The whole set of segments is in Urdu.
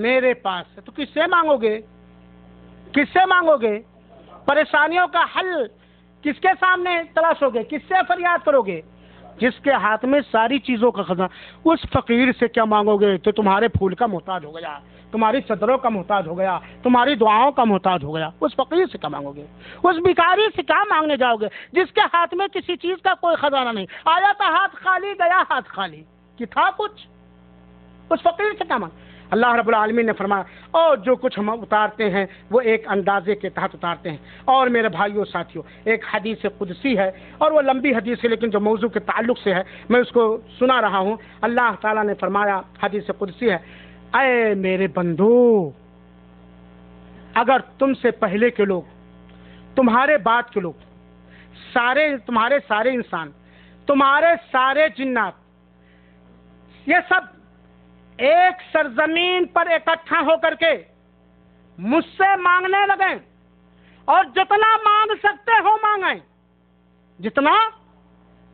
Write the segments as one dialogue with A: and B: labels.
A: میرے پاس ہے۔ تو کس سے مانگو گے؟ کس سے مانگو گے؟ پریشانیوں کا حل کس کے سامنے تلاشو گے؟ کس سے فریاد کرو گے؟ جس کے ہاتھ میں ساری چیزوں کا خزانہ۔ اس فقیر سے کیا مانگو گے تو تمہارے پھول کا محتاج ہو گیا، تمہاری چادروں کا محتاج ہو گیا، تمہاری دعاؤں کا محتاج ہو گیا۔ اس فقیر سے کیا مانگو گے؟ اس بھکاری سے کیا مانگنے جاؤ گے جس کے ہاتھ میں کسی چیز کا کوئی خزانہ نہیں؟ آیا تھا ہاتھ خالی، گیا ہاتھ خالی، کہ تھا کچھ؟ اس فقیر سے کیا مانگ؟ اللہ رب العالمین نے فرمایا اور جو کچھ ہم اتارتے ہیں وہ ایک اندازے کے تحت اتارتے ہیں۔ اور میرے بھائیوں ساتھیوں، ایک حدیث قدسی ہے اور وہ لمبی حدیث ہے لیکن جو موضوع کے تعلق سے ہے میں اس کو سنا رہا ہوں۔ اللہ تعالیٰ نے فرمایا، حدیث قدسی ہے، اے میرے بندو، اگر تم سے پہلے کے لوگ، تمہارے بعد کے لوگ، تمہارے سارے انسان، تمہارے سارے جنات، یہ سب ایک سرزمین پر اکٹھا ہو کر کے مجھ سے مانگنے لگیں اور جتنا مانگ سکتے ہو مانگیں، جتنا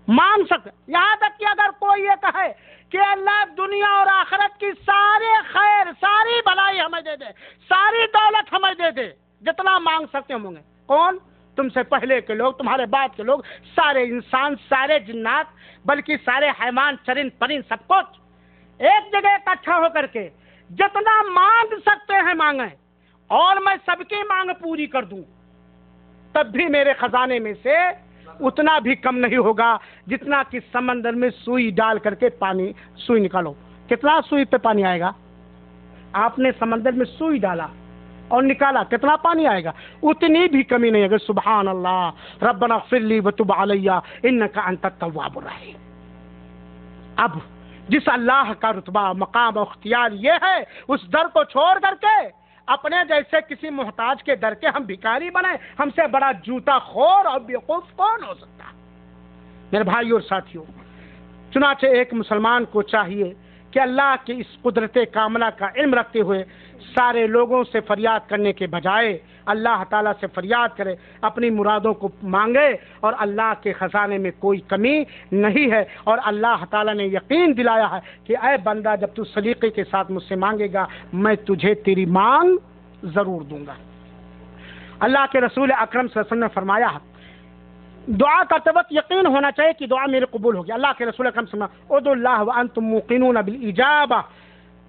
A: مانگ سکتے، یہاں تک کہ اگر کوئی یہ کہے کہ اللہ دنیا اور آخرت کی سارے خیر، ساری بھلائی ہمیں دے دے، ساری دولت ہمیں دے دے، جتنا مانگ سکتے ہوں گے۔ کون؟ تم سے پہلے کے لوگ، تمہارے بعد کے لوگ، سارے انسان، سارے جنات، بلکہ سارے حیوان، چرند پرند، سب کچھ ایک جگہ اکٹھا ہو کر کے جتنا مانگ سکتے ہیں مانگیں، اور میں سب کی مانگ پوری کر دوں، تب بھی میرے خزانے میں سے اتنا بھی کم نہیں ہوگا جتنا کہ سمندر میں سوئی ڈال کر کے پانی، سوئی نکالو، کتنا سوئی پہ پانی آئے گا؟ آپ نے سمندر میں سوئی ڈالا اور نکالا، کتنا پانی آئے گا؟ اتنی بھی کمی نہیں ہے۔ سبحان اللہ، ربنا اغفر لی وتب علی انک انت التواب الرحیم۔ اب جس اللہ کا رتبہ، مقام و اختیار یہ ہے، اس در کو چھوڑ کر کے اپنے جیسے کسی محتاج کے در کے ہم بھکاری بنائیں، ہم سے بڑا جوتا خور اور بیوقوف کون ہو سکتا؟ میرے بھائیوں اور ساتھیوں، چنانچہ ایک مسلمان کو چاہیے کہ اللہ کی اس قدرت کاملہ کا علم رکھتے ہوئے سارے لوگوں سے فریاد کرنے کے بجائے اللہ تعالیٰ سے فریاد کرے، اپنی مرادوں کو مانگے، اور اللہ کے خزانے میں کوئی کمی نہیں ہے۔ اور اللہ تعالیٰ نے یقین دلایا ہے کہ اے بندہ، جب تو سلیقے کے ساتھ مجھ سے مانگے گا میں تجھے تیری مانگ ضرور دوں گا۔ اللہ کے رسول اکرم صلی اللہ علیہ وسلم نے فرمایا ہے، دعا کرتے وقت یقین ہونا چاہیے کہ دعا میری قبول ہوگی۔ اللہ کے رسول اکرم صلی اللہ علیہ وسلم، ادعوا اللہ وانتم موقنون بالاجابہ،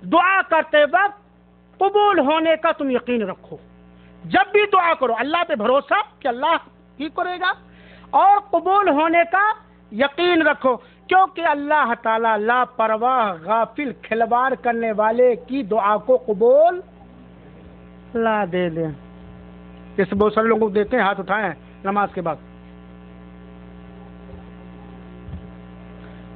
A: دعا کرتے وقت قبول ہونے کا تم یقین رکھو۔ جب بھی دعا کرو اللہ پہ بھروسہ کہ اللہ ہی کرے گا، اور قبول ہونے کا یقین رکھو، کیونکہ اللہ تعالیٰ لاپرواہ، غافل، کھلواڑ کرنے والے کی دعا کو قبول لا دے دیں۔ جیسے بہت سارے لوگوں کو دیتے ہیں، ہاتھ اٹھائیں نماز کے بعد،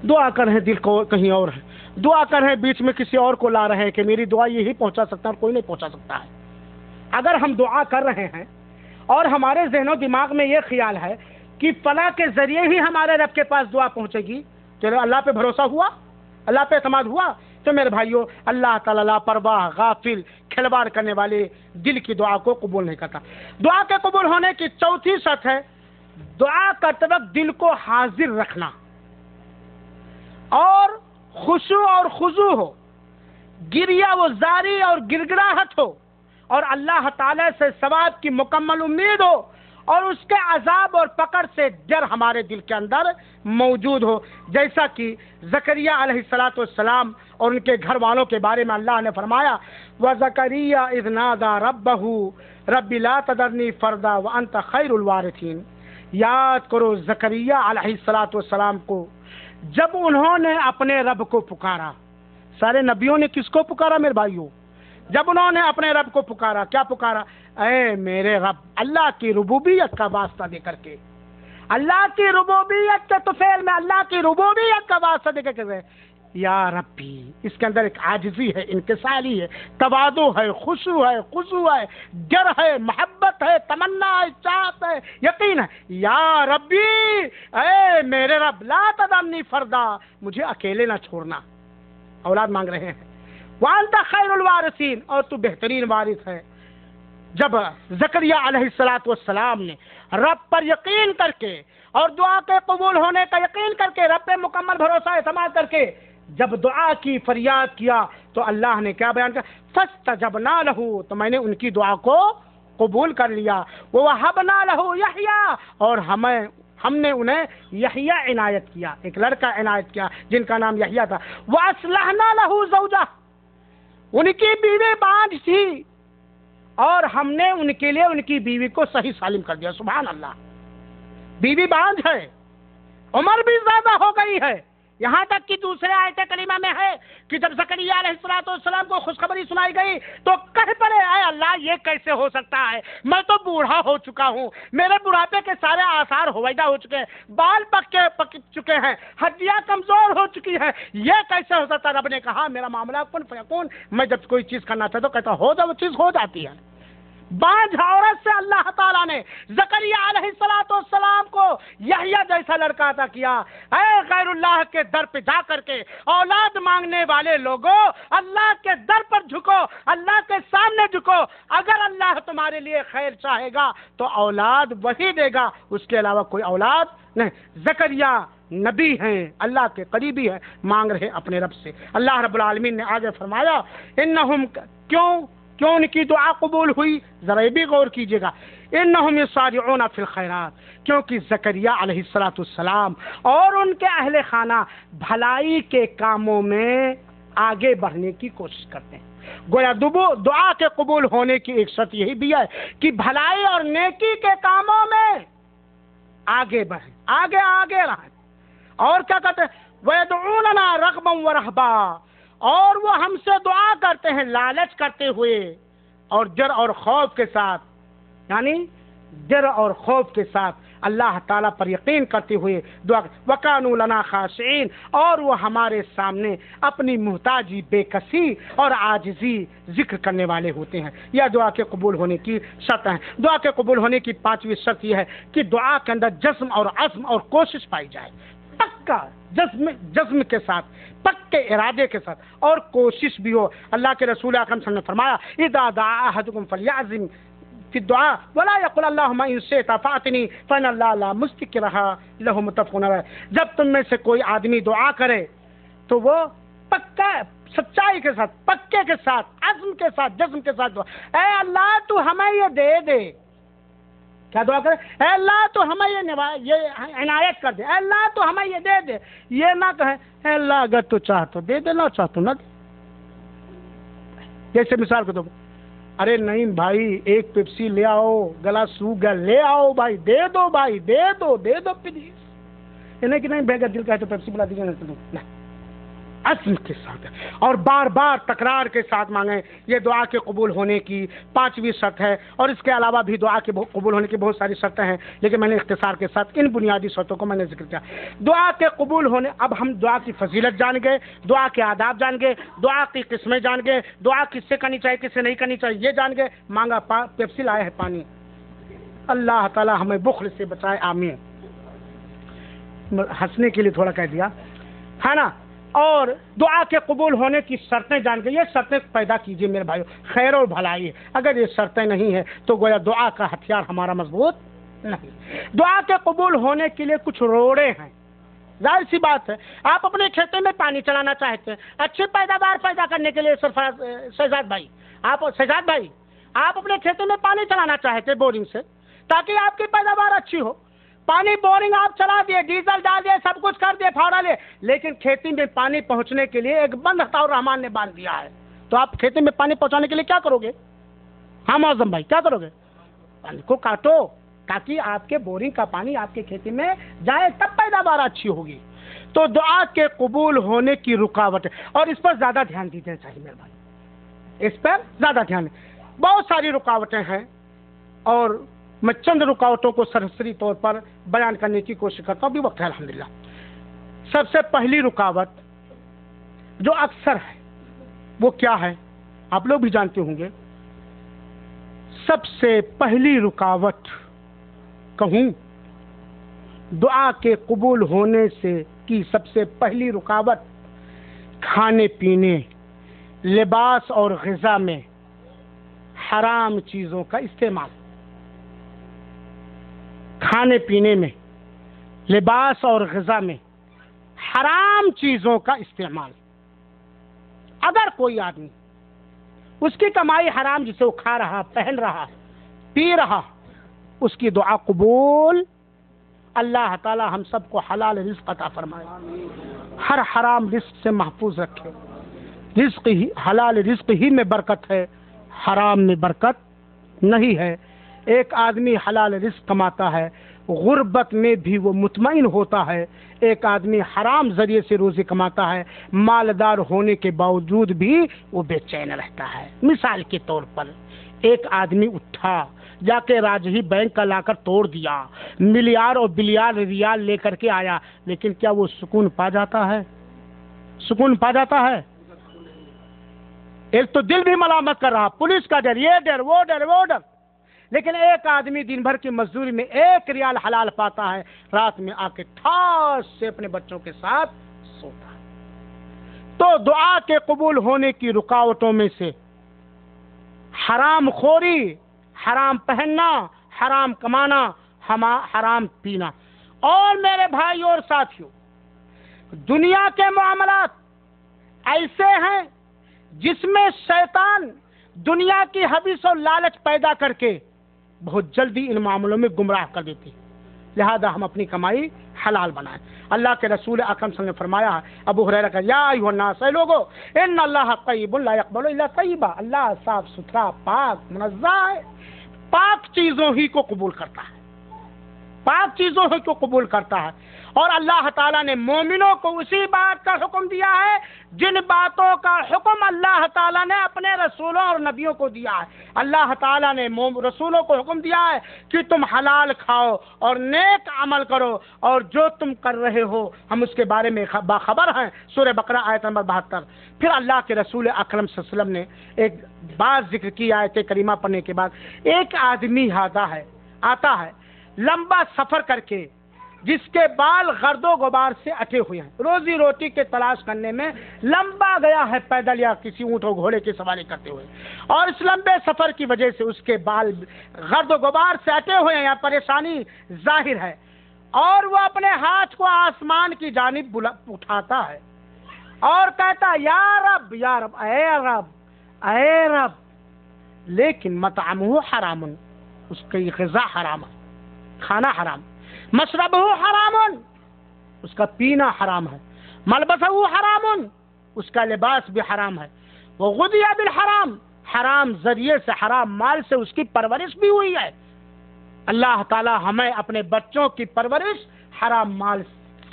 A: دعا کر رہے ہیں دل کو کہیں اور ہے، دعا کر رہے ہیں بیچ میں کسی اور کو لا رہے ہیں کہ میری دعا یہی پہنچا سکتا ہے اور کوئی نہیں پہنچا سکتا ہے۔ اگر ہم دعا کر رہے ہیں اور ہمارے ذہن و دماغ میں یہ خیال ہے کہ فلاں کے ذریعے ہی ہمارے رب کے پاس دعا پہنچے گی، تو اللہ پہ بھروسہ ہوا، اللہ پہ اعتماد ہوا، تو میرے بھائیوں اللہ تعالیٰ لاپرواہ، غافل، کھلواڑ کرنے والے دل کی دعا کو قبول نہیں کرتا۔ دعا کے قبول ہونے کی چوتھی شرط ہے دعا کرتے وقت دل کو حاضر رکھنا، اور خشوع اور خضوع ہو، گریہ و زاری اور گڑگڑاہٹ ہو، اور اللہ تعالی سے ثواب کی مکمل امید ہو، اور اس کے عذاب اور پکڑ سے ڈر ہمارے دل کے اندر موجود ہو، جیسا کہ زکریا علیہ السلام اور ان کے گھر والوں کے بارے میں اللہ نے فرمایا، وَزَكَرِيَّا إِذْ نَادَى رَبَّهُ رَبِّ لَا تَذَرْنِي فَرْدًا وَأَنْتَ خَيْرُ الْوَارِثِينَ۔ یاد کرو زکریا علیہ السلام کو جب انہوں نے اپنے رب کو پکارا۔ سارے نبیوں نے کس کو پکارا میرے بھائیوں؟ جب انہوں نے اپنے رب کو پکارا، کیا پکارا؟ اے میرے رب، اللہ کی ربوبیت کا واسطہ دے کر کے، اللہ کی ربوبیت کے طفیل میں اللہ کی ربوبیت کا واسطہ دے کر کے، یا ربی۔ اس کے اندر ایک عاجزی ہے، انکساری ہے، تواضع ہے، خشوع ہے، خضوع ہے، ڈر ہے، محبت ہے، تمنا ہے، چاہت ہے، یقین ہے۔ یا ربی، اے میرے رب، لا تذرنی فردا، مجھے اکیلے نہ چھوڑنا۔ اولاد مانگ رہے ہیں، وانت خیر الوارثین، اور تو بہترین وارث ہے۔ جب زکریا علیہ السلام نے رب پر یقین کر کے اور دعا کے قبول ہونے کا یقین کر کے، رب پہ مکمل بھروسہ اعتماد کر کے جب دعا کی، فریاد کیا تو اللہ نے کیا بیان کیا؟ فاستجبنا لہ، تو میں نے ان کی دعا کو قبول کر لیا، ووہبنا لہ یحییٰ، اور ہم نے انہیں یحییٰ عنایت کیا، ایک لڑکا عنایت کیا جن کا نام یحییٰ تھا، وَأَصْلَحْنَا لَهُ زَوْجَهُ، ان کی بیوی بانجھ تھی اور ہم نے ان کے لیے ان کی بیوی کو صحیح سالم کر دیا۔ سبحان اللہ، بیوی بانجھ ہے، عمر بھی زیادہ ہو گئی ہے، یہاں تک کہ دوسرے آیت کریمہ میں ہے کہ جب زکریا علیہ السلام کو خوشخبری سنائی گئی تو کہہ پڑے اے اللہ یہ کیسے ہو سکتا ہے، میں تو بوڑھا ہو چکا ہوں، میرے بڑھاپے کے سارے آثار ہویدا ہو چکے ہیں، بال پک چکے ہیں، ہڈیاں کمزور ہو چکی ہیں، یہ کیسے ہو سکتا ہے؟ رب نے کہا میرا معاملہ کن فیکون، میں جب کوئی چیز کرنا چاہتا ہوں کہتا ہو جا، وہ چیز ہو جاتی ہے۔ بانجھ عورت سے اللہ تعالیٰ نے زکریا علیہ السلام کو یحییٰ جیسا لڑکا عطا کیا۔ اے غیر اللہ کے در پہ جا کر کے اولاد مانگنے والے لوگوں، اللہ کے در پر جھکو، اللہ کے سامنے جھکو، اگر اللہ تمہارے لیے خیر چاہے گا تو اولاد وہی دے گا، اس کے علاوہ کوئی اولاد نہیں۔ زکریا نبی ہیں، اللہ کے قریبی ہیں، مانگ رہے اپنے رب سے۔ اللہ رب العالمین نے آگے فرمایا انہم، کیوں ان کی دعا قبول ہوئی؟ ذرا یہ بھی غور کیجئے گا، انہم یسارعون فی الخیرات، کیونکہ زکریا علیہ السلام اور ان کے اہل خانہ بھلائی کے کاموں میں آگے بڑھنے کی کوشش کرتے ہیں۔ گویا دعا کے قبول ہونے کی ایک شرط یہی بھی ہے کہ بھلائی اور نیکی کے کاموں میں آگے بڑھیں، آگے رہیں۔ اور کیا کہتے ہیں؟ وَيَدْعُونَنَا رَغْبًا وَرَهْبًا، اور وہ ہم سے دعا کرتے ہیں لالچ کرتے ہوئے اور ڈر اور خوف کے ساتھ، یعنی ڈر اور خوف کے ساتھ اللہ تعالیٰ پر یقین کرتے ہوئے دعا۔ وَكَانُوا لَنَا خَاشِعِينَ، اور وہ ہمارے سامنے اپنی محتاجی، بے کسی اور عاجزی ذکر کرنے والے ہوتے ہیں۔ یہ دعا کے قبول ہونے کی شرط ہے۔ دعا کے قبول ہونے کی پانچویں شرط یہ ہے کہ دعا کے اندر جزم اور عزم اور کوشش پائی جائے، پکا جزم کے ساتھ، پکے ارادے کے ساتھ، اور کوشش بھی ہو۔ اللہ کے رسول اکرم صلی اللہ علیہ وسلم نے فرمایا اذا دعا احدکم فلیعزم فی الدعاء ولا یقل اللہم ان شئت فأتنی فإن اللہ لا مستکرها له، متفق علیہ۔ جب تم میں سے کوئی آدمی دعا کرے تو وہ پکا سچائی کے ساتھ، پکے کے ساتھ، عزم کے ساتھ، جزم کے ساتھ دعا، اے اللہ تو ہمیں یہ دے دے، کیا دعا کرے؟ اے اللہ تو ہمیں یہ عنایت کر دے، اے اللہ تو ہمیں یہ دے دے، یہ نہ کہیں اے اللہ اگر تو چاہ تو دے دے، نہ چاہ تو نہ دے۔ جیسے مثال کو دو، ارے نہیں بھائی ایک پیپسی لے آؤ، گلا سوکھ گیا، لے آؤ بھائی، دے دو بھائی، دے دو پلیز، نہیں کہ نہیں بھائی دل کا ہے تو پیپسی پلا دیجیے، نہیں، عزم کے ساتھ اور بار بار تکرار کے ساتھ مانگیں۔ یہ دعا کے قبول ہونے کی پانچویں شرط ہے، اور اس کے علاوہ بھی دعا کے قبول ہونے کی بہت ساری شرطیں ہیں، لیکن میں نے اختصار کے ساتھ ان بنیادی شرطوں کو میں نے ذکر کیا۔ دعا کے قبول ہونے، اب ہم دعا کی فضیلت جان گئے، دعا کے آداب جان گئے، دعا کی قسمیں جان گئے، دعا کس سے کرنی چاہیے کس سے نہیں کرنی چاہیے یہ جان گئے۔ مانگا پیپسی لایا ہے پانی، اللہ تعالی ہمیں بخل سے بچائے، آمین۔ ہنسنے کے لیے تھوڑا کہہ دیا ہے نا۔ اور دعا کے قبول ہونے کی شرطیں جان کے، یہ شرطیں پیدا کیجئے میرے بھائیو، خیر اور بھلائی ہے۔ اگر یہ شرطیں نہیں ہیں تو گویا دعا کا ہتھیار ہمارا مضبوط نہیں۔ دعا کے قبول ہونے کے لیے کچھ روڑے ہیں، ظاہر سی بات ہے، آپ اپنے کھیتوں میں پانی چلانا چاہتے ہیں اچھی پیداوار پیدا کرنے کے لیے، شہزاد بھائی آپ اپنے کھیتوں میں پانی چلانا چاہتے ہیں بورنگ سے، تاکہ آپ کی پیداوار اچھی ہو۔ پانی بورنگ آپ چلا دیے، ڈیزل ڈال دیے، سب کچھ کر دیے، پھاوڑا لے، لیکن کھیتی میں پانی پہنچنے کے لیے ایک بند عطاء الرحمان نے باندھ دیا ہے، تو آپ کھیتی میں پانی پہنچانے کے لیے کیا کرو گے؟ ہاں معظم بھائی کیا کرو گے؟ پانی کو کاٹو تاکہ آپ کے بورنگ کا پانی آپ کے کھیتی میں جائے، تب پیداوار اچھی ہوگی۔ تو دعا کے قبول ہونے کی رکاوٹ ہے، اور اس پر زیادہ دھیان دینا چاہیے میرے بھائی، اس پر زیادہ دھیان دیں۔ بہت ساری رکاوٹیں ہیں اور میں چند رکاوٹوں کو سرسری طور پر بیان کرنے کی کوشش کرتا ہوں، بھی وقت ہے الحمدللہ۔ سب سے پہلی رکاوٹ جو اکثر ہے وہ کیا ہے؟ آپ لوگ بھی جانتے ہوں گے۔ سب سے پہلی رکاوٹ کہوں، دعا کے قبول ہونے سے کی سب سے پہلی رکاوٹ کھانے پینے، لباس اور غذا میں حرام چیزوں کا استعمال۔ کھانے پینے میں، لباس اور غذا میں حرام چیزوں کا استعمال۔ اگر کوئی آدمی اس کی کمائی حرام جسے وہ کھا رہا، پہن رہا، پی رہا، اس کی دعا قبول، اللہ تعالی ہم سب کو حلال رزق عطا فرمائے، ہر حرام رزق سے محفوظ رکھے۔ رزق ہی حلال رزق ہی میں برکت ہے، حرام میں برکت نہیں ہے۔ ایک آدمی حلال رزق کماتا ہے، غربت میں بھی وہ مطمئن ہوتا ہے۔ ایک آدمی حرام ذریعے سے روزی کماتا ہے، مالدار ہونے کے باوجود بھی وہ بے چین رہتا ہے۔ مثال کے طور پر ایک آدمی اٹھا، جا کے راجہی بینک کا لا کر توڑ دیا، ملیار اور بلیار ریال لے کر کے آیا، لیکن کیا وہ سکون پا جاتا ہے؟ سکون پا جاتا ہے؟ ایک تو دل بھی ملامت کر رہا، پولیس کا ڈر، یہ ڈر، وہ ڈر، وہ ڈر۔ لیکن ایک آدمی دن بھر کی مزدوری میں 1 ریال حلال پاتا ہے، رات میں آ کے ٹھاس سے اپنے بچوں کے ساتھ سوتا ہے۔ تو دعا کے قبول ہونے کی رکاوٹوں میں سے حرام خوری، حرام پہننا، حرام کمانا، حرام پینا۔ اور میرے بھائیوں اور ساتھیوں، دنیا کے معاملات ایسے ہیں جس میں شیطان دنیا کی حوث اور لالچ پیدا کر کے بہت جلدی ان معاملوں میں گمراہ کر دیتی ہے، لہذا ہم اپنی کمائی حلال بنائیں۔ اللہ کے رسول اکرم صلی اللہ علیہ وسلم نے فرمایا ہے، ابو ہریرہ کا، یا ایھا الناس، اے لوگو، ان اللہ طیب لا یقبل الا طیبا، اللہ صاف ستھرا، پاک، منزہ ہے، پاک چیزوں ہی کو قبول کرتا ہے، پاک چیزوں ہی کو قبول کرتا ہے۔ اور اللہ تعالیٰ نے مومنوں کو اسی بات کا حکم دیا ہے جن باتوں کا حکم اللہ تعالیٰ نے اپنے رسولوں اور نبیوں کو دیا ہے۔ اللہ تعالیٰ نے رسولوں کو حکم دیا ہے کہ تم حلال کھاؤ اور نیک عمل کرو، اور جو تم کر رہے ہو ہم اس کے بارے میں باخبر ہیں، سورہ بقرہ آیت نمبر 72۔ پھر اللہ کے رسول اکرم صلی اللہ علیہ وسلم نے ایک بات ذکر کی آیت کریمہ پڑھنے کے بعد، ایک آدمی آتا ہے لمبا سفر کر کے، جس کے بال گرد و غبار سے اٹے ہوئے ہیں، روزی روٹی کے تلاش کرنے میں لمبا گیا ہے پیدل یا کسی اونٹ و گھوڑے کی سواری کرتے ہوئے، اور اس لمبے سفر کی وجہ سے اس کے بال گرد و غبار سے اٹے ہوئے ہیں یا پریشانی ظاہر ہے، اور وہ اپنے ہاتھ کو آسمان کی جانب اٹھاتا ہے اور کہتا ہے، یا رب، یا رب، اے رب، اے رب، لیکن مطعمہ حرام، اس کی غذا حرام ہے، کھانا حرام، مشربہ حرام، اس کا پینا حرام ہے، ملبسہ حرام، اس کا لباس بھی حرام ہے، وغذی بالحرام، حرام ذریعے سے، حرام مال سے اس کی پرورش بھی ہوئی ہے۔ اللہ تعالی ہمیں اپنے بچوں کی پرورش حرام مال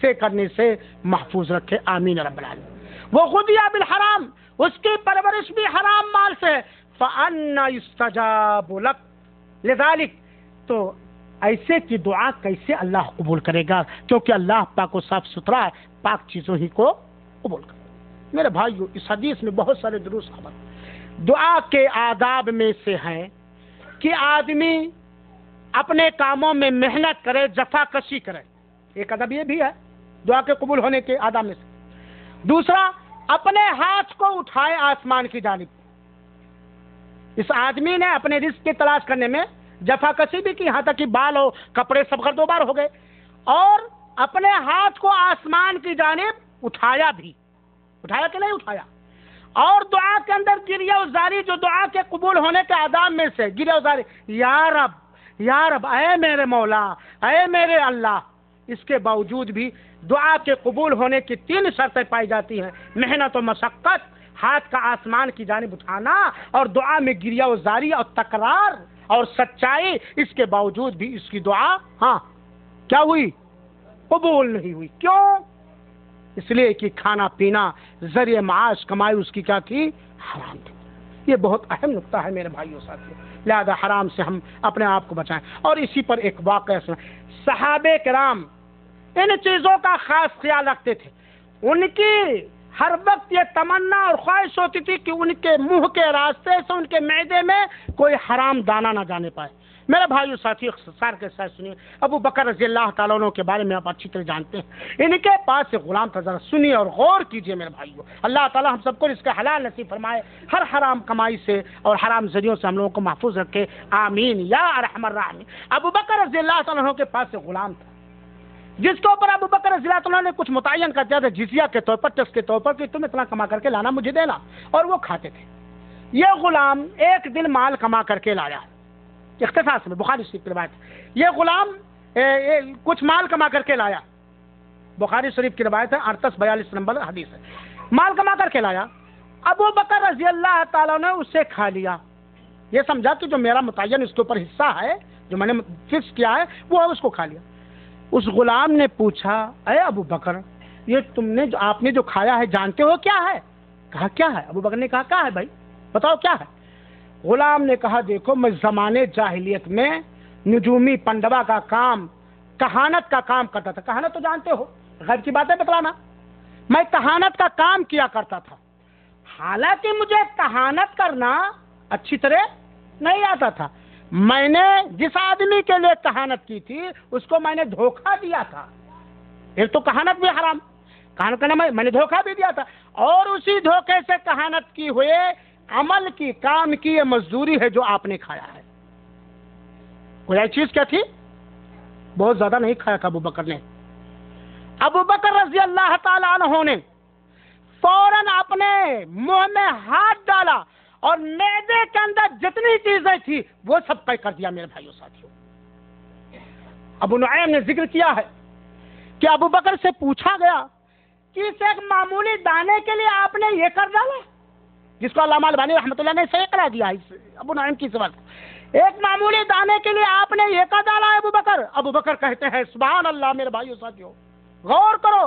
A: سے کرنے سے محفوظ رکھے، آمین رب العالمین۔ وغذی بالحرام، اس کی پرورش بھی حرام مال سے، فأنا یستجاب لک، لذالک، تو ایسے کی دعا کیسے اللہ قبول کرے گا؟ کیونکہ اللہ پاک و صاف ستھرا ہے، پاک چیزوں ہی کو قبول کرے گا۔ میرے بھائیو، اس حدیث میں بہت سارے دروس خبر، دعا کے آداب میں سے ہیں کہ آدمی اپنے کاموں میں محنت کرے، جفا کشی کرے، ایک ادب یہ بھی ہے دعا کے قبول ہونے کے آداب میں سے۔ دوسرا، اپنے ہاتھ کو اٹھائے آسمان کی جانب۔ اس آدمی نے اپنے رزق کی تلاش کرنے میں جفا کشی بھی کی، یہاں تک کہ بال ہو، کپڑے سب گرد و غبار ہو گئے، اور اپنے ہاتھ کو آسمان کی جانب اٹھایا بھی، اٹھایا کہ نہیں اٹھایا؟ اور دعا کے اندر گریہ وزاری، جو دعا کے قبول ہونے کے آداب میں سے گریہ وزاری، یا رب، یا رب، اے میرے مولا، اے میرے اللہ۔ اس کے باوجود بھی دعا کے قبول ہونے کی 3 شرطیں پائی جاتی ہیں، محنت و مشقت، ہاتھ کا آسمان کی جانب اٹھانا، اور دعا میں گریہ وزاری اور تکرار اور سچائی۔ اس کے باوجود بھی اس کی دعا کیا ہوئی؟ قبول نہیں ہوئی۔ کیوں؟ اس لیے کہ کھانا پینا، ذریعہ معاش، کمائی اس کی کیا تھی؟ حرام تھی۔ یہ بہت اہم نقطہ ہے میرے بھائیوں ساتھیوں، لہذا حرام سے ہم اپنے آپ کو بچائیں۔ اور اسی پر ایک واقعہ سنا، صحابہ کرام ان چیزوں کا خاص خیال رکھتے تھے، ان کی ہر وقت یہ تمنا اور خواہش ہوتی تھی کہ ان کے منہ کے راستے سے، ان کے معدے میں کوئی حرام دانہ نہ جانے پائے۔ میرے بھائیو ساتھی، اختصار کے ساتھ سنیے، ابو بکر رضی اللہ تعالیٰ عنہ کے بارے میں آپ اچھی طرح جانتے ہیں۔ ان کے پاس ایک غلام تھا، ذرا سنیے اور غور کیجیے میرے بھائیو، اللہ تعالیٰ ہم سب کو اس کا حلال نصیب فرمائے، ہر حرام کمائی سے اور حرام ذریعوں سے ہم لوگوں کو محفوظ رکھے، آمین یا ارحم الراحمین۔ ابو بکر رضی اللہ تعالیٰ عنہ کے پاس ایک غلام تھا، جس کے اوپر ابو بکر رضی اللہ عنہ نے کچھ متعین کر دیا تھا جزیہ کے طور پر، ٹیکس کے طور پر، کہ تم اتنا کما کر کے لانا مجھے دینا، اور وہ کھاتے تھے۔ یہ غلام ایک دن مال کما کر کے لایا، اختصاص میں بخاری شریف کی روایت، یہ غلام کچھ مال کما کر کے لایا، بخاری شریف کی روایت ہے، 3842 نمبر حدیث ہے، مال کما کر کے لایا، ابو بکر رضی اللہ تعالیٰ نے اسے کھا لیا، یہ سمجھا کہ جو میرا متعین اس کے اوپر حصہ ہے، جو میں نے فکس کیا ہے، وہ اس کو کھا لیا۔ اس غلام نے پوچھا، اے ابو بکر، یہ تم نے آپ نے جو کھایا ہے جانتے ہو کیا ہے؟ کہا کیا ہے؟ ابو بکر نے کہا کیا ہے بھائی بتاؤ کیا ہے؟ غلام نے کہا دیکھو میں زمانے جاہلیت میں نجومی پنڈوا کا کام، کہانت کا کام کرتا تھا۔ کہانت تو جانتے ہو، غیب کی باتیں بتلانا، میں کہانت کا کام کیا کرتا تھا، حالانکہ مجھے کہانت کرنا اچھی طرح نہیں آتا تھا، میں نے جس آدمی کے لیے کہانت کی تھی اس کو میں نے دھوکہ دیا تھا، ایک تو کہانت بھی حرام، کہانت کرنا میں نے دھوکہ بھی دیا تھا، اور اسی دھوکے سے کہانت کی ہوئے عمل کی، کام کی یہ مزدوری ہے جو آپ نے کھایا ہے۔ کوئی چیز کیا تھی؟ بہت زیادہ نہیں کھایا تھا ابو بکر نے۔ ابو بکر رضی اللہ تعالیٰ عنہ نے فوراً اپنے منہ میں ہاتھ ڈالا اور معدے کے اندر جتنی چیزیں تھی وہ سب طے کر دیا۔ میرے بھائیو ساتھیو، ابو نعیم نے ذکر کیا ہے کہ ابو بکر سے پوچھا گیا کہ اس ایک معمولی دانے کے لیے آپ نے یہ کر ڈالا، جس کو علامہ البانی رحمۃ اللہ نے صحیح قرار دیا اس ابو نعیم کی سوال، ایک معمولی دانے کے لیے آپ نے یہ کر ڈالا ہے ابو بکر؟ ابو بکر کہتے ہیں سبحان اللہ۔ میرے بھائیو ساتھیو، غور کرو،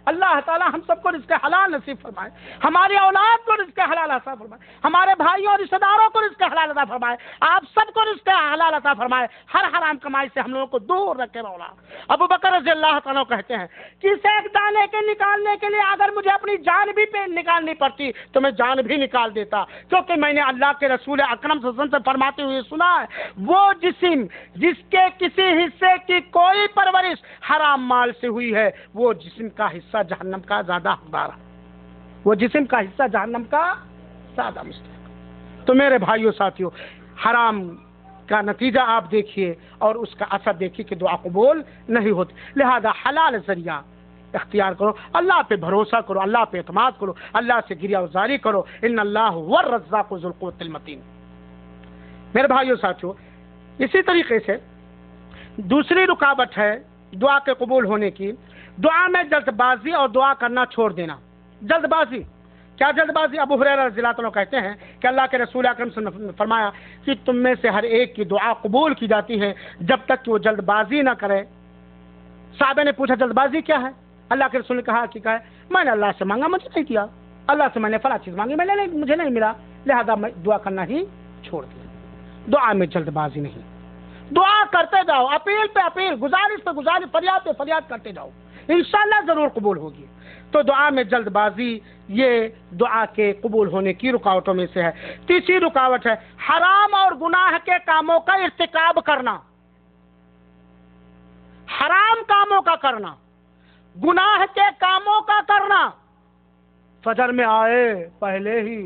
A: اللہ تعالی ہم سب کو رزق حلال نصیب فرمائے، ہماری اولاد کو رزق حلال عطا فرمائے، ہمارے بھائیوں اور رشتہ داروں کو رزق حلال عطا فرمائے، آپ سب کو رزق حلال عطا فرمائے، ہر حرام کمائی سے ہم لوگوں کو دور رکھے مولا۔ ابو بکر رضی اللہ تعالیٰ کہتے ہیں کہ اس ایک دانے کے نکالنے کے لیے اگر مجھے اپنی جان بھی نکالنی پڑتی تو میں جان بھی نکال دیتا، کیونکہ میں نے اللہ کے رسول اکرم صلی اللہ علیہ وسلم سے فرماتے ہوئے سنا ہے، وہ جسم جس کے کسی حصے کی کوئی پرورش حرام مال سے ہوئی ہے وہ جسم کا حصہ جہنم کا زیادہ حقدار ہے، وہ جسم کا حصہ جہنم کا زیادہ مستحق۔ تو میرے بھائیوں ساتھیوں، حرام کا نتیجہ آپ دیکھیے اور اس کا اثر دیکھیے کہ دعا قبول نہیں ہوتی، لہذا حلال ذریعہ اختیار کرو، اللہ پہ بھروسہ کرو، اللہ پہ اعتماد کرو، اللہ سے گریہ گزاری کرو، ان اللہ هو الرزاق ذو القوة المتین۔ میرے بھائیوں ساتھیوں، اسی طریقے سے دوسری رکاوٹ ہے دعا کے قبول ہونے کی، دعا میں جلد بازی اور دعا کرنا چھوڑ دینا۔ جلد بازی، کیا جلد بازی؟ ابو ہریرہ رضی اللہ عنہ کہتے ہیں کہ اللہ کے رسول اکرم صلی اللہ علیہ وسلم نے فرمایا کہ تم میں سے ہر ایک کی دعا قبول کی جاتی ہے جب تک کہ وہ جلد بازی نہ کرے۔ صحابہ نے پوچھا جلد بازی کیا ہے؟ اللہ کے رسول نے کہا کہ میں نے اللہ سے مانگا مجھے نہیں دیا، اللہ سے میں نے فلاں چیز مانگی مجھے نہیں ملا، لہذا میں دعا کرنا ہی چھوڑ دیا۔ دعا میں جلد بازی نہیں، دعا کرتے جاؤ، اپیل پہ اپیل، گزارش پہ گزارش، فریاد پہ فریاد کرتے جاؤ، انشاءاللہ ضرور قبول ہوگی۔ تو دعا میں جلد بازی یہ دعا کے قبول ہونے کی رکاوٹوں میں سے ہے۔ تیسری رکاوٹ ہے حرام اور گناہ کے کاموں کا ارتکاب کرنا، حرام کاموں کا کرنا، گناہ کے کاموں کا کرنا۔ فجر میں آئے پہلے ہی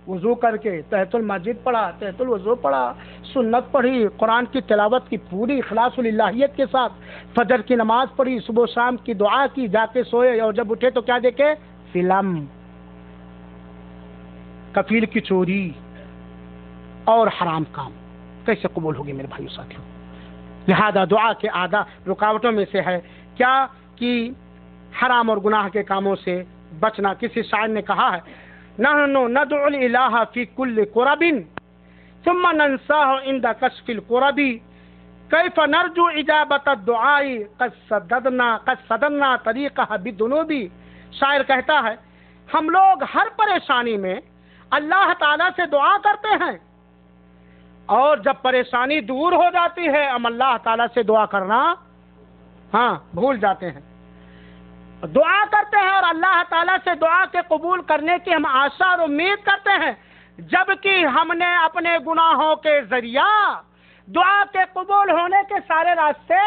A: وضو کر کے تحت المسجد پڑھا، تحت الوضو پڑھا، سنت پڑھی، قرآن کی تلاوت کی پوری اخلاص الہیت کے ساتھ، فجر کی نماز پڑھی، صبح شام کی دعا کی، جا کے سوئے اور جب اٹھے تو کیا دیکھے؟ فلم، کفیل کی چوری اور حرام کام، کیسے قبول ہوگی میرے بھائیو ساتھیوں؟ لہذا دعا کے آدھا رکاوٹوں میں سے ہے کیا کہ حرام اور گناہ کے کاموں سے بچنا۔ کسی شاعر نے کہا ہے نحن ندعو الالہ فی کل قرب ثم ننساہ عند کشف القرب کیف نرجو اجابت الدعاء قد صددنا طریقہ بالذنوب۔ شاعر کہتا ہے ہم لوگ ہر پریشانی میں اللہ تعالیٰ سے دعا کرتے ہیں اور جب پریشانی دور ہو جاتی ہے ہم اللہ تعالیٰ سے دعا کرنا بھول جاتے ہیں، دعا کرتے ہیں اور اللہ تعالیٰ سے دعا کے قبول کرنے کی ہم آشا اور امید کرتے ہیں، جبکہ ہم نے اپنے گناہوں کے ذریعہ دعا کے قبول ہونے کے سارے راستے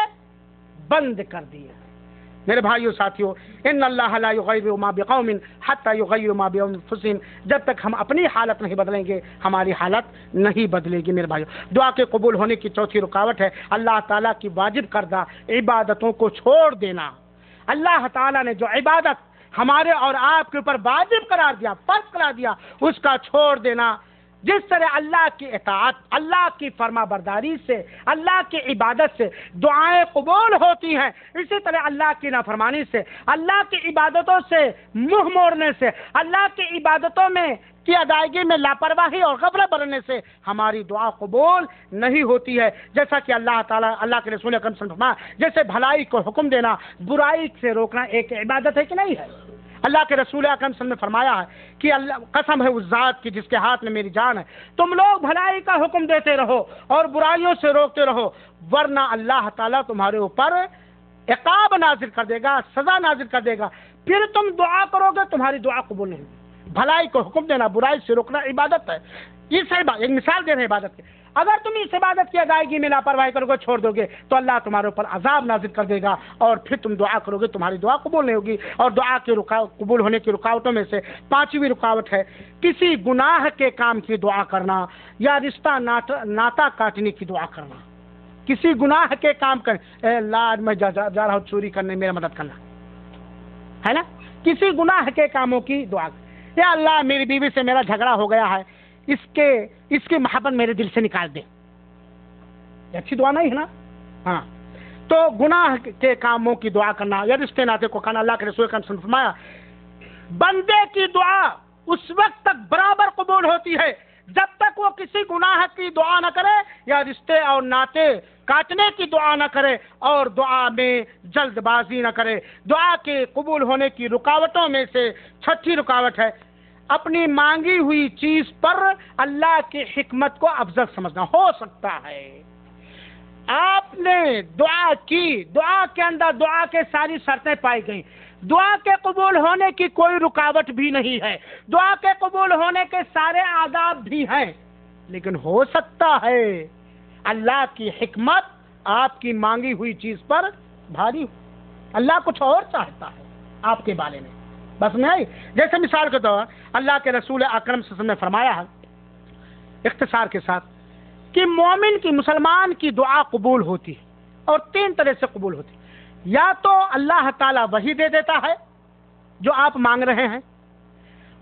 A: بند کر دیے ہیں۔ میرے بھائیو ساتھیو، ان اللہ لا یغیر ما بقوم حتی یغیر ما بانفسہم، جب تک ہم اپنی حالت نہیں بدلیں گے ہماری حالت نہیں بدلے گی۔ میرے بھائیو، دعا کے قبول ہونے کی چوتھی رکاوٹ ہے اللہ تعالیٰ کی واجب کردہ عبادتوں کو چھوڑ دینا۔ اللہ تعالیٰ نے جو عبادت ہمارے اور آپ کے اوپر واجب قرار دیا، فرض قرار دیا، اس کا چھوڑ دینا۔ جس طرح اللہ کی اطاعت، اللہ کی فرما برداری سے، اللہ کی عبادت سے دعائیں قبول ہوتی ہیں، اسی طرح اللہ کی نافرمانی سے، اللہ کی عبادتوں سے منہ موڑنے سے، اللہ کی عبادتوں میں کی ادائیگی میں لاپرواہی اور غفلت برتنے سے ہماری دعا قبول نہیں ہوتی ہے۔ جیسا کہ اللہ تعالیٰ، اللہ کے رسول اکرم صلی اللہ علیہ وسلم، جیسے بھلائی کو حکم دینا، برائی سے روکنا ایک عبادت ہے کہ نہیں ہے؟ اللہ کے رسول اکرم صلی اللہ علیہ وسلم نے فرمایا ہے کہ اللہ قسم ہے اس ذات کی جس کے ہاتھ میں میری جان ہے، تم لوگ بھلائی کا حکم دیتے رہو اور برائیوں سے روکتے رہو، ورنہ اللہ تعالیٰ تمہارے اوپر عقاب نازل کر دے گا، سزا نازل کر دے گا، پھر تم دعا کرو گے تمہاری دعا قبول نہیں ہوگی۔ بھلائی کو حکم دینا، برائی سے روکنا عبادت ہے۔ اس ایک مثال دے رہے ہیں عبادت کی۔ اگر تم اس عبادت کی ادائیگی میں لاپرواہی کرو گے، چھوڑ دو گے، تو اللہ تمہارے اوپر عذاب نازل کر دے گا اور پھر تم دعا کرو گے تمہاری دعا قبول نہیں ہوگی۔ اور دعا کی قبول ہونے کی رکاوٹوں میں سے پانچویں رکاوٹ ہے کسی گناہ کے کام کی دعا کرنا یا رشتہ ناتا کاٹنے کی دعا کرنا۔ کسی گناہ کے کام کر، اے اللہ میں جا رہا ہوں چوری کرنے، میرا مدد کرنا ہے نا۔ کسی گناہ کے کاموں کی دعا، یا اللہ میری بیوی سے میرا جھگڑا ہو گیا ہے، اس کی محبت میرے دل سے نکال دے، یہ اچھی دعا نہیں ہے نا؟ ہاں، تو گناہ کے کاموں کی دعا کرنا یا رشتے ناطے کو کرنا، اللہ کے رسول کا فرمایا بندے کی دعا اس وقت تک برابر قبول ہوتی ہے جب تک وہ کسی گناہ کی دعا نہ کرے یا رشتے اور ناطے کاٹنے کی دعا نہ کرے اور دعا میں جلد بازی نہ کرے۔ دعا کے قبول ہونے کی رکاوٹوں میں سے چھٹی رکاوٹ ہے اپنی مانگی ہوئی چیز پر اللہ کی حکمت کو افضل سمجھنا۔ ہو سکتا ہے آپ نے دعا کی، دعا کے اندر دعا کے ساری شرطیں پائی گئیں، دعا کے قبول ہونے کی کوئی رکاوٹ بھی نہیں ہے، دعا کے قبول ہونے کے سارے آداب بھی ہیں، لیکن ہو سکتا ہے اللہ کی حکمت آپ کی مانگی ہوئی چیز پر بھاری ہو، اللہ کچھ اور چاہتا ہے آپ کے بارے میں، بس میں آئی۔ جیسے مثال کے طور اللہ کے رسول اکرم صلی اللہ علیہ وسلم نے فرمایا ہے اختصار کے ساتھ کہ مومن کی، مسلمان کی دعا قبول ہوتی ہے اور تین طرح سے قبول ہوتی ہے۔ یا تو اللہ تعالیٰ وہی دے دیتا ہے جو آپ مانگ رہے ہیں،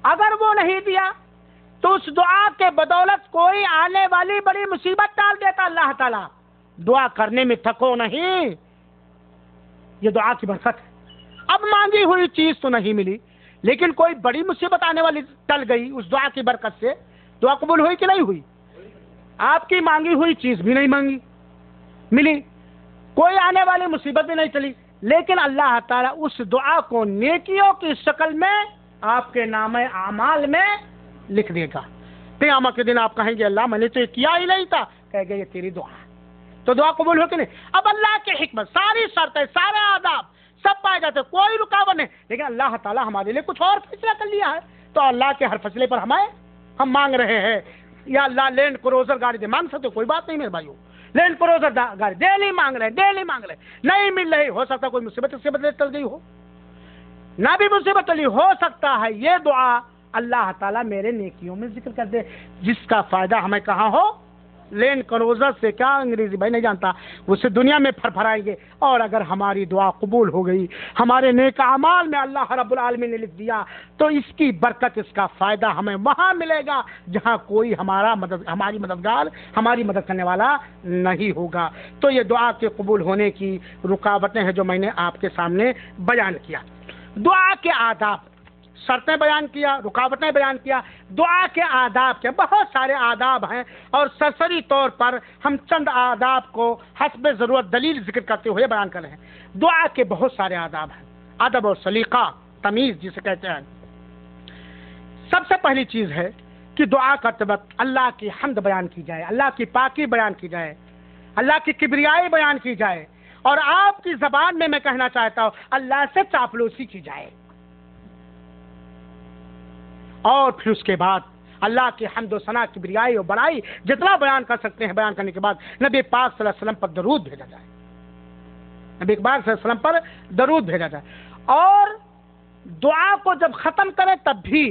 A: اگر وہ نہیں دیا تو اس دعا کے بدولت کوئی آنے والی بڑی مصیبت ڈال دیتا اللہ تعالیٰ۔ دعا کرنے میں تھکو نہیں، یہ دعا کی برکت ہے۔ اب مانگی ہوئی چیز تو نہیں ملی لیکن کوئی بڑی مصیبت آنے والی ٹل گئی اس دعا کی برکت سے، دعا قبول ہوئی کہ نہیں ہوئی؟ آپ کی مانگی ہوئی چیز بھی نہیں ملی، کوئی آنے والی مصیبت بھی نہیں چلی، لیکن اللہ تعالیٰ اس دعا کو نیکیوں کی شکل میں آپ کے نام اعمال میں لکھ دے گا۔ قیامت کے دن آپ کہیں گے اللہ میں نے تو یہ کیا ہی نہیں تھا، کہے گے یہ تیری دعا ہے، تو دعا قبول ہو کہ نہیں؟ اب اللہ کی حکمت، ساری شرطیں، سارے آداب سب پائے جاتے، کوئی رکاوٹ نہیں، لیکن اللہ تعالیٰ ہمارے لیے کچھ اور فیصلہ کر لیا ہے، تو اللہ کے ہر فیصلے پر ہم مانگ رہے ہیں یا اللہ لینڈ کروزر گاڑی دے، مانگ سکتے، کوئی بات نہیں میرے بھائیو، لینڈ کروزر گاڑی ڈیلی مانگ رہے، نہیں مل رہی، ہو سکتا کوئی مصیبت اس کے بدلے چل گئی ہو، نہ بھی مصیبت چلی، ہو سکتا ہے یہ دعا اللہ تعالیٰ میرے نیکیوں میں ذکر کر دے، جس کا فائدہ ہمیں کہاں ہو؟ لینڈ کروزر سے، کیا انگریزی بھائی نہیں جانتا، اسے دنیا میں پھرپھرائیں گے، اور اگر ہماری دعا قبول ہو گئی، ہمارے نیک اعمال میں اللہ رب العالمین نے لکھ دیا، تو اس کی برکت، اس کا فائدہ ہمیں وہاں ملے گا جہاں کوئی ہماری مددگار، ہماری مدد کرنے والا نہیں ہوگا۔ تو یہ دعا کے قبول ہونے کی رکاوٹیں ہیں جو میں نے آپ کے سامنے بیان کیا۔ دعا کے آداب، شرطیں بیان کیا، رکاوٹیں بیان کیا، دعا کے آداب کے بہت سارے آداب ہیں، اور سرسری طور پر ہم چند آداب کو حسب ضرورت دلیل ذکر کرتے ہوئے بیان کر رہے ہیں۔ دعا کے بہت سارے آداب ہیں، ادب اور سلیقہ، تمیز جسے کہتے ہیں۔ سب سے پہلی چیز ہے کہ دعا کرتے وقت اللہ کی حمد بیان کی جائے، اللہ کی پاکی بیان کی جائے، اللہ کی کبریائی بیان کی جائے، اور آپ کی زبان میں کہنا چاہتا ہوں اللہ سے چاپلوسی کی جائے، اور پھر اس کے بعد اللہ کی حمد و ثنا، کبریائی اور بڑائی جتنا بیان کر سکتے ہیں بیان کرنے کے بعد نبی پاک صلی اللہ علیہ وسلم پر درود بھیجا جائے۔ نبی اقبال صلی اللہ علیہ وسلم پر درود بھیجا جائے، اور دعا کو جب ختم کرے تب بھی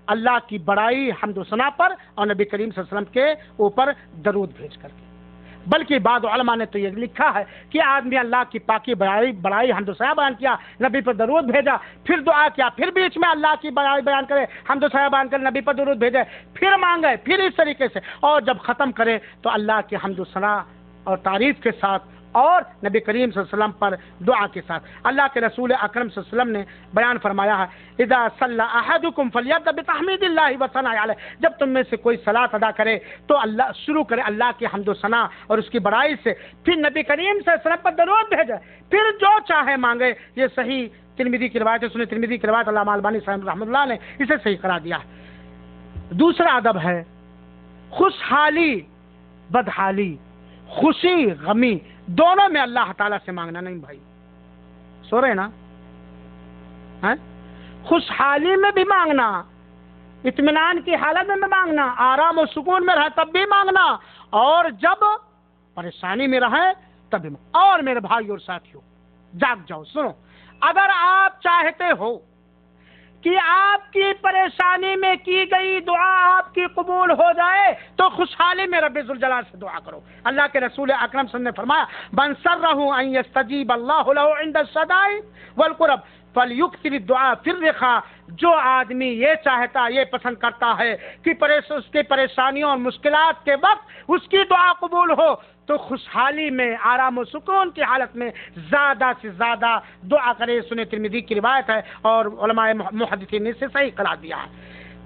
A: اللہ کی بڑائی حمد و ثنا پر اور نبی کریم صلی اللہ علیہ وسلم کے اوپر درود بھیج کر کے۔ بلکہ بعض علماء نے تو یہ لکھا ہے کہ آدمی اللہ کی پاکی بڑائی حمد و ثنا بیان کیا، نبی پر درود بھیجا، پھر دعا کیا، پھر بیچ میں اللہ کی بڑائی بیان کرے، حمد و ثنا بیان کرے، نبی پر درود بھیجے، پھر مانگے، پھر اس طریقے سے، اور جب ختم کرے تو اللہ کی حمد و ثنا اور تعریف کے ساتھ اور نبی کریم صلی اللہ علیہ وسلم پر دعا کے ساتھ۔ اللہ کے رسول اکرم صلی اللہ علیہ وسلم نے بیان فرمایا ہے، اذا صلی احدکم فلیبدأ بتحمید اللہ وثناء علیہ، جب تم میں سے کوئی صلاۃ ادا کرے تو اللہ شروع کرے اللہ کی حمد و ثنا اور اس کی بڑائی سے، پھر نبی کریم صلی اللہ علیہ وسلم پر درود بھیجے، پھر جو چاہے مانگے۔ یہ صحیح ترمذی کی روایت ہے، سنن ترمذی کی روایت، علامہ البانی صاحب رحمۃ اللہ نے اسے صحیح قرار دیا ہے۔ دوسرا ادب ہے خوشحالی بدحالی، خوشی غمی دونوں میں اللہ تعالیٰ سے مانگنا نہیں بھائی، سو رہے نا؟ خوشحالی میں بھی مانگنا، اطمینان کی حالت میں مانگنا، آرام و سکون میں رہے تب بھی مانگنا، اور جب پریشانی میں رہے تب بھی مانگنا۔ اور میرے بھائی اور ساتھیوں جاگ جاؤ، سنو، اگر آپ چاہتے ہو کہ آپ کی پریشانی میں کی گئی دعا آپ کی قبول ہو جائے تو خوشحالی میں رب ذوالجلال سے دعا کرو۔ اللہ کے رسول اکرم صلی اللہ علیہ وسلم نے فرمایا، من سرہ ان یستجیب اللہ لہ عند الشدائد والکرب فلیکثر الدعاء فی الرخاء، جو آدمی یہ چاہتا، یہ پسند کرتا ہے کہ اس کی پریشانیوں اور مشکلات کے وقت اس کی دعا قبول ہو تو خوشحالی میں، آرام و سکون کی حالت میں زیادہ سے زیادہ دعا کرے۔ سنن ترمذی کی روایت ہے اور علماء محدثین نے اسے صحیح قرار دیا ہے۔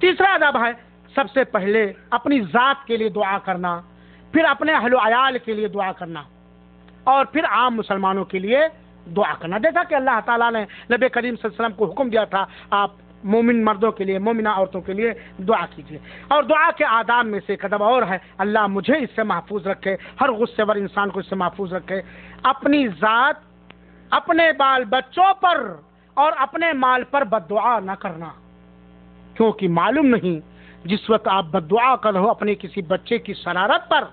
A: تیسرا ادب ہے سب سے پہلے اپنی ذات کے لیے دعا کرنا، پھر اپنے اہل و عیال کے لیے دعا کرنا، اور پھر عام مسلمانوں کے لیے دعا کرنا۔ دیکھا کہ اللہ تعالیٰ نے نبی کریم صلی اللہ علیہ وسلم کو حکم دیا تھا، آپ مومن مردوں کے لیے، مومنہ عورتوں کے لیے دعا کیجیے۔ اور دعا کے آداب میں سے ایک ادب اور ہے، اللہ مجھے اس سے محفوظ رکھے، ہر غصے ور انسان کو اس سے محفوظ رکھے۔ اپنی ذات، اپنے بال بچوں پر اور اپنے مال پر بد دعا نہ کرنا، کیونکہ معلوم نہیں جس وقت آپ بد دعا کر رہو اپنے کسی بچے کی شرارت پر،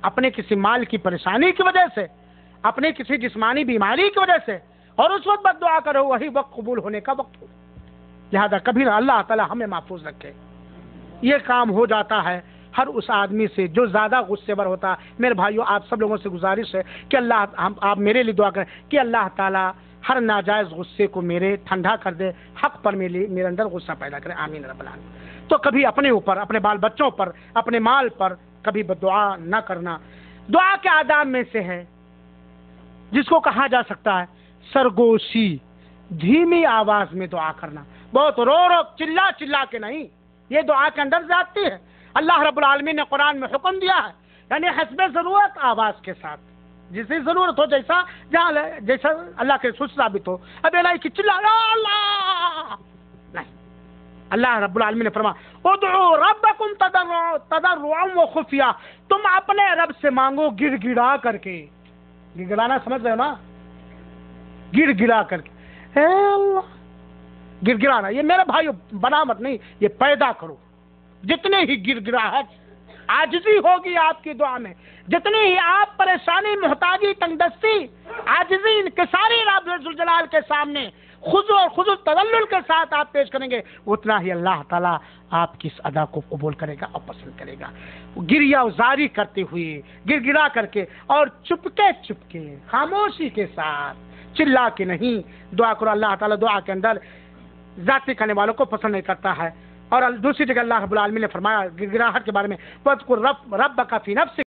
A: اپنے کسی مال کی پریشانی کی وجہ سے، اپنے کسی جسمانی بیماری کی وجہ سے، اور اس وقت بد دعا کرو وہی وقت قبول ہونے کا وقت ہو۔ لہذا کبھی نہ اللہ تعالی ہمیں محفوظ رکھے۔ یہ کام ہو جاتا ہے ہر اس آدمی سے جو زیادہ غصے ور ہوتا ہے۔ میرے بھائیوں، آپ سب لوگوں سے گزارش ہے کہ آپ میرے لیے دعا کریں کہ اللہ تعالی ہر ناجائز غصے کو میرے ٹھنڈا کر دے، حق پر میرے اندر غصہ پیدا کرے، آمین رب العالمین۔ تو کبھی اپنے اوپر، اپنے بال بچوں پر، اپنے مال پر کبھی بد دعا نہ کرنا۔ دعا کے آداب میں سے ہے جس کو کہا جا سکتا ہے سرگوشی، دھیمی آواز میں دعا کرنا، بہت رو چلا چلا کے نہیں، یہ دعا کے اندر زیادتی ہے۔ اللہ رب العالمین نے قرآن میں حکم دیا ہے، یعنی حسب ضرورت آواز کے ساتھ، جسے ضرورت ہو، جیسا اللہ کے رسول ثابت ہو۔ اب یہ نہیں کہ چلا اللہ نہیں، اللہ رب العالمین نے فرمایا ادعوا ربکم تضرعا وخفیہ، تم اپنے رب سے مانگو گر گڑا کر کے۔ گر گڑانا سمجھ رہے ہو نا؟ گر گڑا کر کے، اے اللہ، گر گڑانا، یہ میرے بھائیو بنامت نہیں، یہ پیدا کرو۔ جتنے ہی گر گڑاہٹ، عاجزی ہوگی آپ کی دعا میں، جتنی ہی آپ پریشانی، محتاجی، تنگدستی، عاجزی، انکساری رب ذوالجلال کے سامنے خضوع اور خضوع تذلل کے ساتھ آپ پیش کریں گے، اتنا ہی اللہ تعالیٰ آپ کی اس ادا کو قبول کرے گا اور پسند کرے گا۔ گریہ زاری کرتے ہوئے، گر گڑا کر کے، اور چپکے چپکے، خاموشی کے ساتھ، چلا کے نہیں دعا کرو۔ اللہ تعالیٰ دعا کے اندر ذاتی کرنے والوں کو پسند نہیں کرتا ہے۔ اور دوسری جگہ اللہ رب العالمین نے فرمایا گر گڑاہٹ کے بارے میں، وَاذْكُر رَبَّكَ فِي نَفْسِكَ